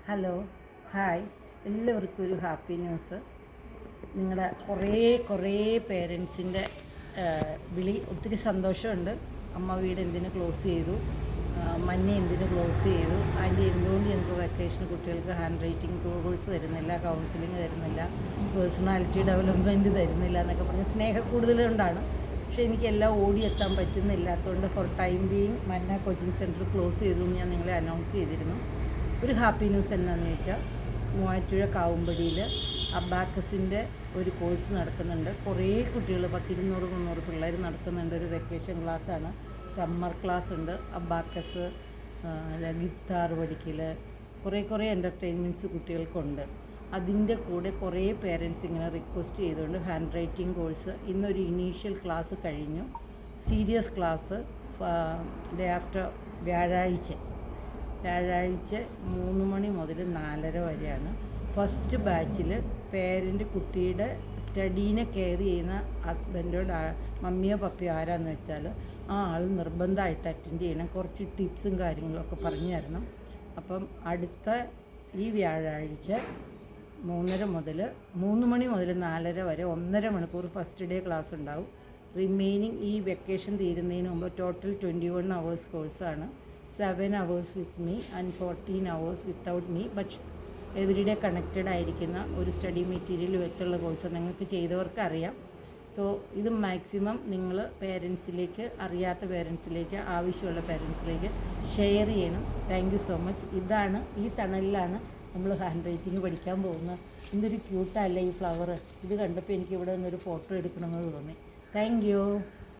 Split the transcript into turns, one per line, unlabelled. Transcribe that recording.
Hello, hi. എല്ലാവർക്കും ഒരു happy news. നിങ്ങളുടെ കുറേ പേരൻസിൻ്റെ വിളി ഒത്തിരി സന്തോഷമുണ്ട്. അമ്മ വീട് എന്തിനു ക്ലോസ് ചെയ്തു, മഞ്ഞ എന്തിനു ക്ലോസ് ചെയ്തു, ആൻറ്റി എന്തുകൊണ്ട് ഞങ്ങൾക്ക് വെക്കേഷന് കുട്ടികൾക്ക് ഹാൻഡ് റൈറ്റിംഗ് കോഴ്സ് തരുന്നില്ല, കൗൺസിലിംഗ് തരുന്നില്ല, പേഴ്സണാലിറ്റി ഡെവലപ്മെൻറ്റ് തരുന്നില്ല എന്നൊക്കെ പറഞ്ഞ് സ്നേഹക്കൂടുതലുകൊണ്ടാണ്. പക്ഷേ എനിക്കെല്ലാം ഓടിയെത്താൻ പറ്റുന്നില്ലാത്തതുകൊണ്ട് ഫോർ ടൈം ബീയിങ് മന്ന കോച്ചിങ് സെൻറ്റർ ക്ലോസ് ചെയ്തു എന്ന് ഞാൻ നിങ്ങളെ അനൗൺസ് ചെയ്തിരുന്നു. ഒരു ഹാപ്പി ന്യൂസ് എന്താണെന്ന് വെച്ചാൽ, മൂവാറ്റുപുഴ കാവുമ്പടിയിൽ അബാക്കസിൻ്റെ ഒരു കോഴ്സ് നടക്കുന്നുണ്ട്. കുറേ കുട്ടികൾ 200-300 പിള്ളേർ നടക്കുന്നുണ്ട്. ഒരു വെക്കേഷൻ ക്ലാസ്സാണ്, സമ്മർ ക്ലാസ് ഉണ്ട്. അബാക്കസ്, ഗിത്താർ പഠിക്കൽ, കുറേ എൻ്റർടൈൻമെൻറ്റ്സ് കുട്ടികൾക്കുണ്ട്. അതിൻ്റെ കൂടെ കുറേ പേരൻസ് ഇങ്ങനെ റിക്വസ്റ്റ് ചെയ്തുകൊണ്ട് ഹാൻഡ് റൈറ്റിംഗ് കോഴ്സ് ഇന്നൊരു ഇനീഷ്യൽ ക്ലാസ് കഴിഞ്ഞു. സീരിയസ് ക്ലാസ് ഡേ ആഫ്റ്റർ വ്യാഴാഴ്ച 3 മണി മുതൽ 4:30 വരെയാണ്. ഫസ്റ്റ് ബാച്ചിൽ പേരൻ്റ് കുട്ടിയുടെ സ്റ്റഡീനെ കെയർ ചെയ്യുന്ന ഹസ്ബൻഡോട് മമ്മിയോ പപ്പിയോ ആരാന്ന് വെച്ചാൽ ആ ആൾ നിർബന്ധമായിട്ട് അറ്റൻഡ് ചെയ്യണം. കുറച്ച് ടിപ്സും കാര്യങ്ങളൊക്കെ പറഞ്ഞു തരണം. അപ്പം അടുത്ത ഈ വ്യാഴാഴ്ച 3 മണി മുതൽ 4:30 വരെ 1.5 മണിക്കൂർ ഫസ്റ്റ് ഡേ ക്ലാസ് ഉണ്ടാവും. റിമൈനിങ് ഈ വെക്കേഷൻ തീരുന്നതിന് മുമ്പ് ടോട്ടൽ 21 hours കോഴ്സാണ്. 7 hours with me and 14 hours without me, but everyday connected ആയിരിക്കുന്ന ഒരു സ്റ്റഡി മെറ്റീരിയൽ വെച്ചുള്ള കോഴ്സ് നിങ്ങൾക്ക് ചെയ്തവർക്ക് അറിയാം. സോ ഇത് മാക്സിമം നിങ്ങൾ പേരൻസിലേക്ക്, അറിയാത്ത പേരൻസിലേക്ക്, ആവശ്യമുള്ള പേരൻസിലേക്ക് ഷെയർ ചെയ്യണം. Thank you so much. ഈ തണലിലാണ് നമ്മൾ ഹാൻഡ് റൈറ്റിംഗ് പഠിക്കാൻ പോകുന്നത്. എന്തൊരു ക്യൂട്ടല്ലേ ഈ ഫ്ലവർ. ഇത് കണ്ടപ്പോൾ എനിക്ക് ഇവിടെ നിന്നൊരു ഫോട്ടോ എടുക്കണമെന്ന് തോന്നി. Thank you.